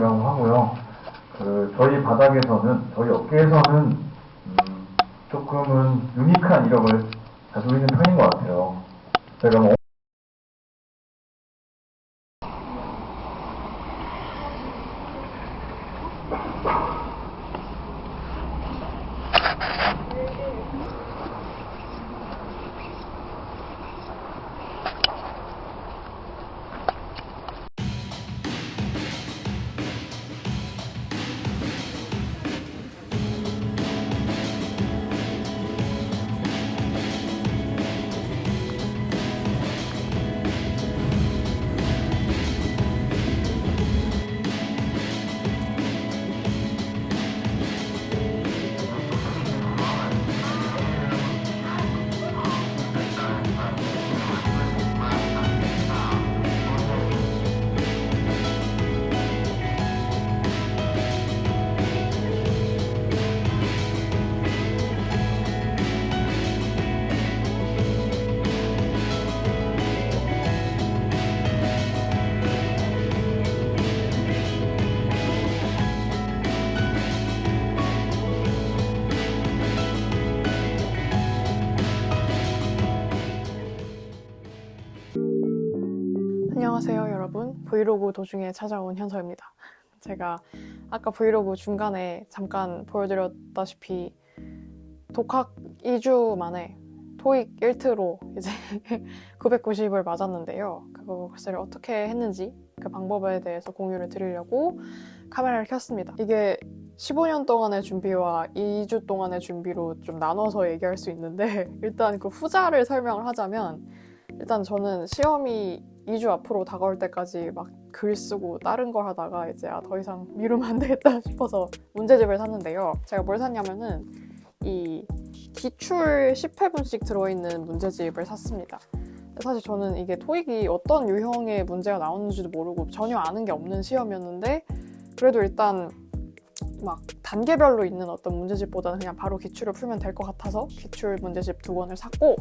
이라고 하고요. 저희 바닥에서는, 저희 업계에서는 조금은 유니크한 이력을 가지고 있는 편인 것 같아요. 제가 뭐 안녕하세요 여러분, 브이로그 도중에 찾아온 현서입니다. 제가 아까 브이로그 중간에 잠깐 보여드렸다시피 독학 2주 만에 토익 1트로 이제 990을 맞았는데요. 그것을 어떻게 했는지 그 방법에 대해서 공유를 드리려고 카메라를 켰습니다. 이게 15년 동안의 준비와 2주 동안의 준비로 좀 나눠서 얘기할 수 있는데, 일단 그 후자를 설명을 하자면, 일단 저는 시험이 2주 앞으로 다가올 때까지 막 글 쓰고 다른 걸 하다가 이제 더 이상 미루면 안 되겠다 싶어서 문제집을 샀는데요. 제가 뭘 샀냐면은 이 기출 10회분씩 들어있는 문제집을 샀습니다. 사실 저는 이게 토익이 어떤 유형의 문제가 나오는지도 모르고 전혀 아는 게 없는 시험이었는데, 그래도 일단 막 단계별로 있는 어떤 문제집보다는 그냥 바로 기출을 풀면 될 것 같아서 기출 문제집 2권을 샀고,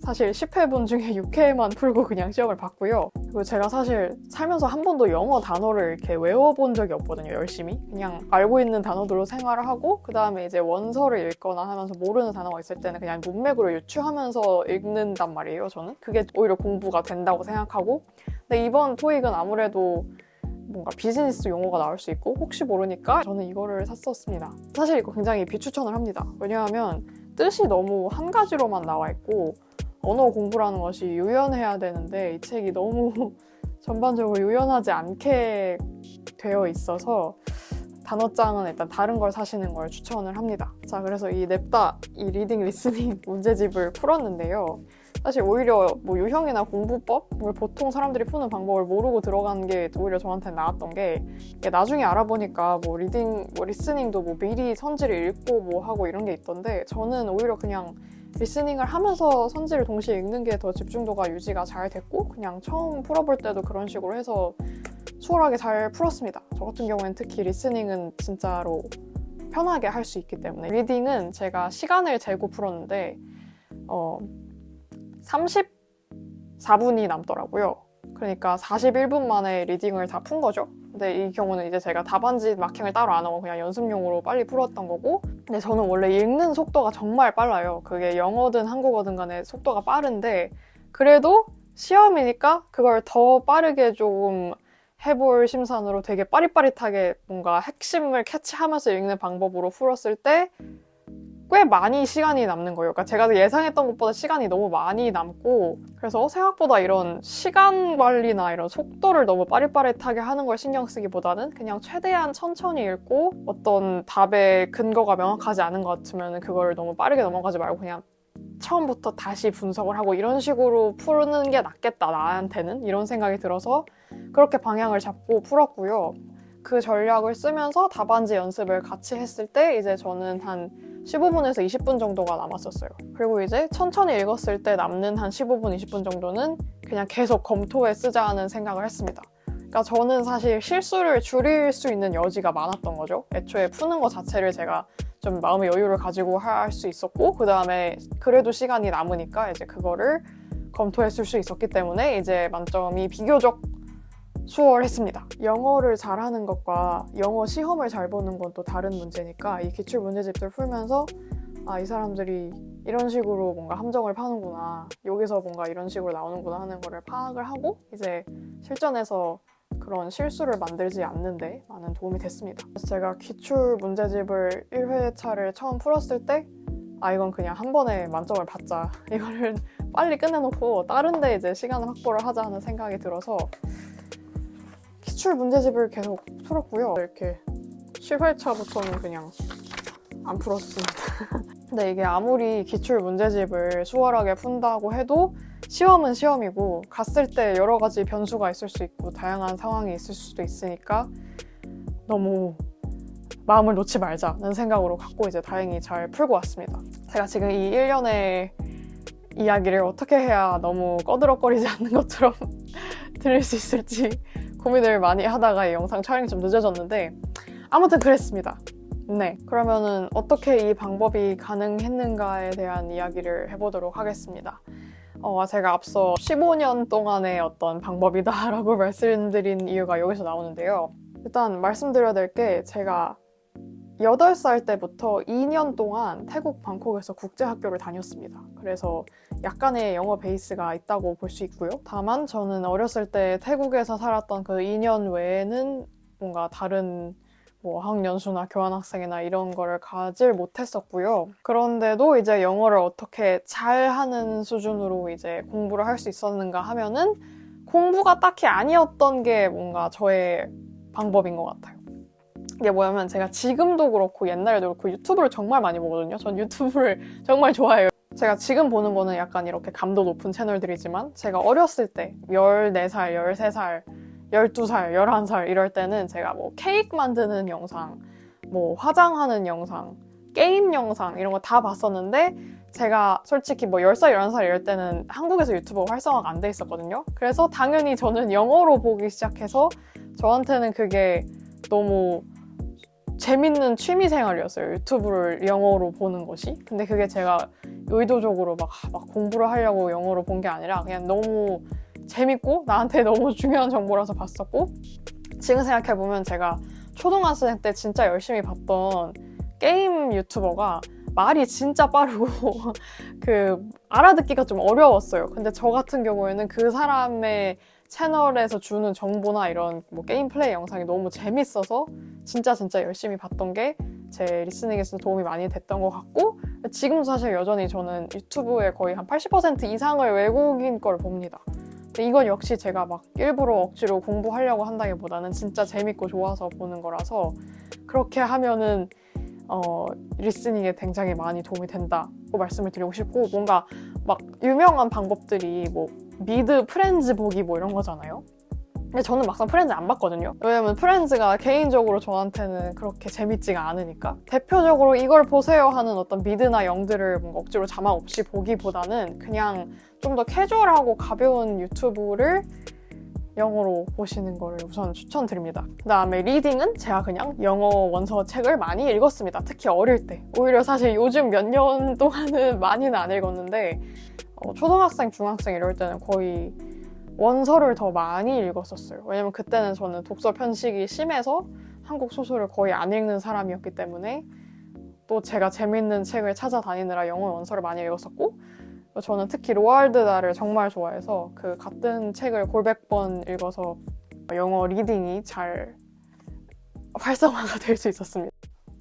사실 10회분 중에 6회만 풀고 그냥 시험을 봤고요. 그리고 제가 사실 살면서 한 번도 영어 단어를 이렇게 외워본 적이 없거든요, 열심히. 그냥 알고 있는 단어들로 생활을 하고, 그 다음에 이제 원서를 읽거나 하면서 모르는 단어가 있을 때는 그냥 문맥으로 유추하면서 읽는단 말이에요, 저는. 그게 오히려 공부가 된다고 생각하고. 근데 이번 토익은 아무래도 뭔가 비즈니스 용어가 나올 수 있고, 혹시 모르니까 저는 이거를 샀었습니다. 사실 이거 굉장히 비추천을 합니다. 왜냐하면 뜻이 너무 한 가지로만 나와 있고, 언어 공부라는 것이 유연해야 되는데 이 책이 너무 전반적으로 유연하지 않게 되어 있어서 단어장은 일단 다른 걸 사시는 걸 추천을 합니다. 자, 그래서 이 냅다 이 리딩 리스닝 문제집을 풀었는데요. 사실 오히려 뭐 유형이나 공부법을 보통 사람들이 푸는 방법을 모르고 들어간 게 오히려 저한테는 나았던 게, 나중에 알아보니까 뭐 리딩, 뭐 리스닝도 뭐 미리 선지를 읽고 뭐 하고 이런 게 있던데, 저는 오히려 그냥 리스닝을 하면서 선지를 동시에 읽는 게 더 집중도가 유지가 잘 됐고, 그냥 처음 풀어볼 때도 그런 식으로 해서 수월하게 잘 풀었습니다. 저 같은 경우에는 특히 리스닝은 진짜로 편하게 할 수 있기 때문에. 리딩은 제가 시간을 재고 풀었는데 34분이 남더라고요. 그러니까 41분 만에 리딩을 다 푼 거죠. 근데 이 경우는 이제 제가 답안지 마킹을 따로 안 하고 그냥 연습용으로 빨리 풀었던 거고, 근데 저는 원래 읽는 속도가 정말 빨라요. 그게 영어든 한국어든 간에 속도가 빠른데, 그래도 시험이니까 그걸 더 빠르게 조금 해볼 심산으로 되게 빠릿빠릿하게 뭔가 핵심을 캐치하면서 읽는 방법으로 풀었을 때 꽤 많이 시간이 남는 거예요. 그러니까 제가 예상했던 것보다 시간이 너무 많이 남고, 그래서 생각보다 이런 시간 관리나 이런 속도를 너무 빠릿빠릿하게 하는 걸 신경 쓰기보다는 그냥 최대한 천천히 읽고, 어떤 답의 근거가 명확하지 않은 것 같으면 그걸 너무 빠르게 넘어가지 말고 그냥 처음부터 다시 분석을 하고 이런 식으로 푸는 게 낫겠다, 나한테는. 이런 생각이 들어서 그렇게 방향을 잡고 풀었고요. 그 전략을 쓰면서 답안지 연습을 같이 했을 때 이제 저는 한 15분에서 20분 정도가 남았었어요. 그리고 이제 천천히 읽었을 때 남는 한 15분, 20분 정도는 그냥 계속 검토에 쓰자는 생각을 했습니다. 그러니까 저는 사실 실수를 줄일 수 있는 여지가 많았던 거죠. 애초에 푸는 것 자체를 제가 좀 마음의 여유를 가지고 할 수 있었고, 그 다음에 그래도 시간이 남으니까 이제 그거를 검토해 쓸 수 있었기 때문에 이제 만점이 비교적 수월했습니다. 영어를 잘하는 것과 영어 시험을 잘 보는 건 또 다른 문제니까 이 기출 문제집들 풀면서 아, 이 사람들이 이런 식으로 뭔가 함정을 파는구나, 여기서 뭔가 이런 식으로 나오는구나 하는 거를 파악을 하고 이제 실전에서 그런 실수를 만들지 않는데 많은 도움이 됐습니다. 그래서 제가 기출 문제집을 1회차를 처음 풀었을 때 아, 이건 그냥 한 번에 만점을 받자, 이거를 빨리 끝내놓고 다른 데 이제 시간을 확보를 하자 하는 생각이 들어서 기출 문제집을 계속 풀었고요. 이렇게 10회차부터는 그냥 안 풀었습니다. 근데 이게 아무리 기출 문제집을 수월하게 푼다고 해도 시험은 시험이고 갔을 때 여러 가지 변수가 있을 수 있고 다양한 상황이 있을 수도 있으니까 너무 마음을 놓지 말자는 생각으로 갖고 이제 다행히 잘 풀고 왔습니다. 제가 지금 이 1년의 이야기를 어떻게 해야 너무 꺼드럭거리지 않는 것처럼 들릴 수 있을지 고민을 많이 하다가 이 영상 촬영이 좀 늦어졌는데 아무튼 그랬습니다. 네, 그러면은 어떻게 이 방법이 가능했는가에 대한 이야기를 해보도록 하겠습니다. 제가 앞서 15년 동안의 어떤 방법이다라고 말씀드린 이유가 여기서 나오는데요. 일단 말씀드려야 될 게 제가 8살 때부터 2년 동안 태국 방콕에서 국제학교를 다녔습니다. 그래서 약간의 영어 베이스가 있다고 볼 수 있고요. 다만 저는 어렸을 때 태국에서 살았던 그 2년 외에는 뭔가 다른 뭐 학년수나 교환학생이나 이런 거를 가질 못했었고요. 그런데도 이제 영어를 어떻게 잘하는 수준으로 이제 공부를 할 수 있었는가 하면은 공부가 딱히 아니었던 게 뭔가 저의 방법인 것 같아요. 이게 뭐냐면 제가 지금도 그렇고 옛날에도 그렇고 유튜브를 정말 많이 보거든요. 전 유튜브를 정말 좋아해요. 제가 지금 보는 거는 약간 이렇게 감도 높은 채널들이지만 제가 어렸을 때 14살, 13살, 12살, 11살 이럴 때는 제가 뭐 케이크 만드는 영상, 뭐 화장하는 영상, 게임 영상 이런 거 다 봤었는데 제가 솔직히 뭐 10살, 11살 이럴 때는 한국에서 유튜브 활성화가 안 돼 있었거든요. 그래서 당연히 저는 영어로 보기 시작해서 저한테는 그게 너무 재밌는 취미 생활이었어요. 유튜브를 영어로 보는 것이. 근데 그게 제가 의도적으로 막 공부를 하려고 영어로 본 게 아니라 그냥 너무 재밌고 나한테 너무 중요한 정보라서 봤었고, 지금 생각해보면 제가 초등학생 때 진짜 열심히 봤던 게임 유튜버가 말이 진짜 빠르고 알아듣기가 좀 어려웠어요. 근데 저 같은 경우에는 그 사람의 채널에서 주는 정보나 이런 뭐 게임 플레이 영상이 너무 재밌어서 진짜 열심히 봤던 게 제 리스닝에서 도움이 많이 됐던 것 같고, 지금도 사실 여전히 저는 유튜브에 거의 한 80% 이상을 외국인 걸 봅니다. 근데 이건 역시 제가 막 일부러 억지로 공부하려고 한다기보다는 진짜 재밌고 좋아서 보는 거라서 그렇게 하면은 리스닝에 굉장히 많이 도움이 된다고 말씀을 드리고 싶고, 뭔가 막 유명한 방법들이 뭐 미드 프렌즈 보기 뭐 이런 거잖아요. 근데 저는 막상 프렌즈 안 봤거든요. 왜냐면 프렌즈가 개인적으로 저한테는 그렇게 재밌지가 않으니까. 대표적으로 이걸 보세요 하는 어떤 미드나 영들을 뭔가 억지로 자막 없이 보기보다는 그냥 좀 더 캐주얼하고 가벼운 유튜브를 영어로 보시는 거를 우선 추천드립니다. 그 다음에 리딩은 제가 그냥 영어 원서 책을 많이 읽었습니다. 특히 어릴 때. 오히려 사실 요즘 몇 년 동안은 많이는 안 읽었는데 초등학생, 중학생 이럴 때는 거의 원서를 더 많이 읽었었어요. 왜냐면 그때는 저는 독서 편식이 심해서 한국 소설을 거의 안 읽는 사람이었기 때문에, 또 제가 재밌는 책을 찾아다니느라 영어 원서를 많이 읽었었고, 저는 특히 로알드 달을 정말 좋아해서 그 같은 책을 골백 번 읽어서 영어 리딩이 잘 활성화가 될 수 있었습니다.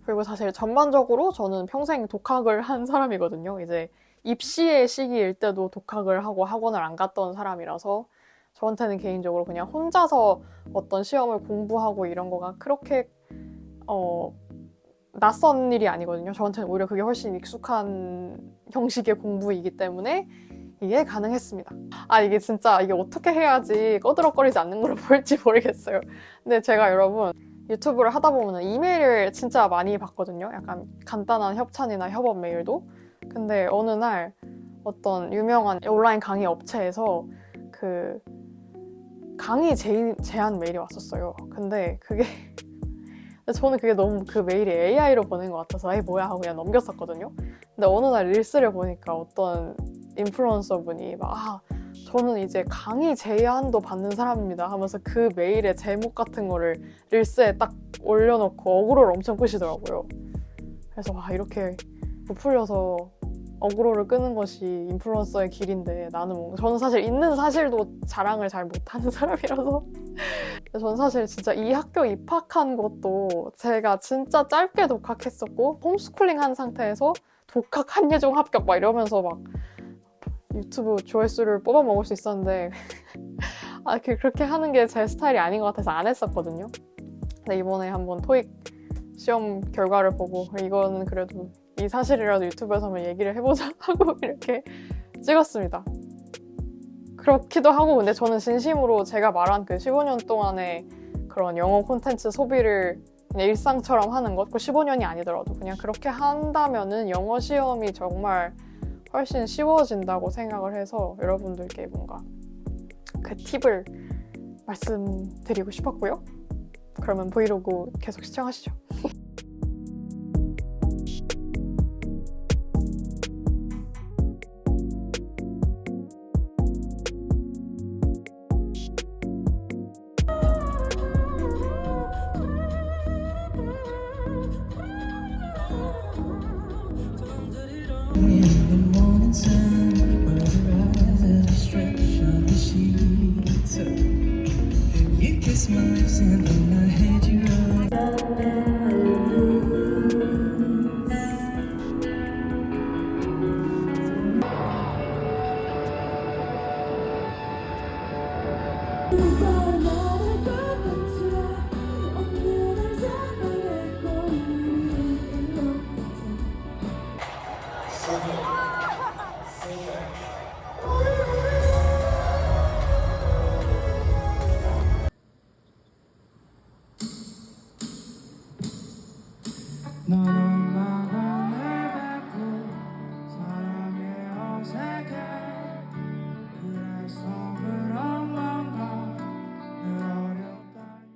그리고 사실 전반적으로 저는 평생 독학을 한 사람이거든요. 이제 입시의 시기일 때도 독학을 하고 학원을 안 갔던 사람이라서 저한테는 개인적으로 그냥 혼자서 어떤 시험을 공부하고 이런 거가 그렇게 낯선 일이 아니거든요. 저한테는 오히려 그게 훨씬 익숙한 형식의 공부이기 때문에 이게 가능했습니다. 이게 진짜 이게 어떻게 해야지 꺼드럭거리지 않는 걸로 보일지 모르겠어요. 근데 제가 여러분 유튜브를 하다 보면 이메일을 진짜 많이 받거든요. 약간 간단한 협찬이나 협업 메일도. 근데 어느 날 어떤 유명한 온라인 강의 업체에서 그 강의 제안 메일이 왔었어요. 근데 저는 그게 너무 그 메일이 AI로 보낸 것 같아서 뭐야 하고 그냥 넘겼었거든요. 근데 어느 날 릴스를 보니까 어떤 인플루언서 분이 막 저는 이제 강의 제안도 받는 사람입니다 하면서 그 메일의 제목 같은 거를 릴스에 딱 올려놓고 어그로를 엄청 끄시더라고요. 그래서 와, 이렇게 부풀려서 어그로를 끄는 것이 인플루언서의 길인데 나는 뭔가 저는 사실 있는 사실도 자랑을 잘 못하는 사람이라서 저는 사실 진짜 이 학교 입학한 것도 제가 진짜 짧게 독학했었고 홈스쿨링 한 상태에서 독학 한예종 합격 막 이러면서 막 유튜브 조회수를 뽑아 먹을 수 있었는데 그렇게 하는 게 제 스타일이 아닌 것 같아서 안 했었거든요. 근데 이번에 한번 토익 시험 결과를 보고 이거는 그래도 이 사실이라도 유튜브에서 한번 얘기를 해보자 하고 이렇게 찍었습니다. 그렇기도 하고 근데 저는 진심으로 제가 말한 그 15년 동안의 그런 영어 콘텐츠 소비를 그냥 일상처럼 하는 것, 그 15년이 아니더라도 그냥 그렇게 한다면은 영어 시험이 정말 훨씬 쉬워진다고 생각을 해서 여러분들께 뭔가 그 팁을 말씀드리고 싶었고요. 그러면 브이로그 계속 시청하시죠. In the morning sun, where your eyes as we stretch on the sheets. You kiss my lips and then I had you up. 넌 얼마나 날 밟고 사랑에 어색해 그래서 그런 건가 늘 어렵다니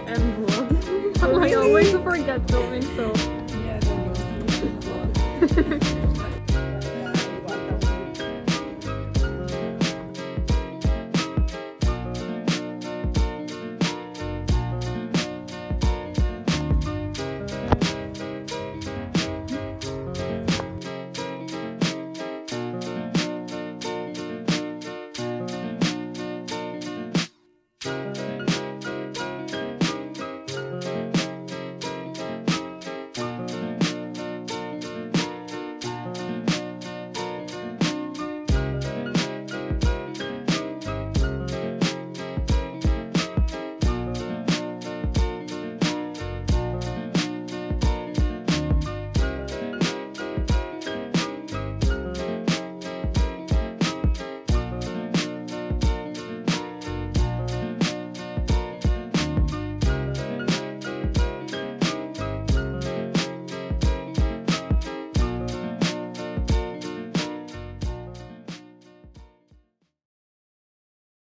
and vlog. I always forget filming, so Yeah, I don't know.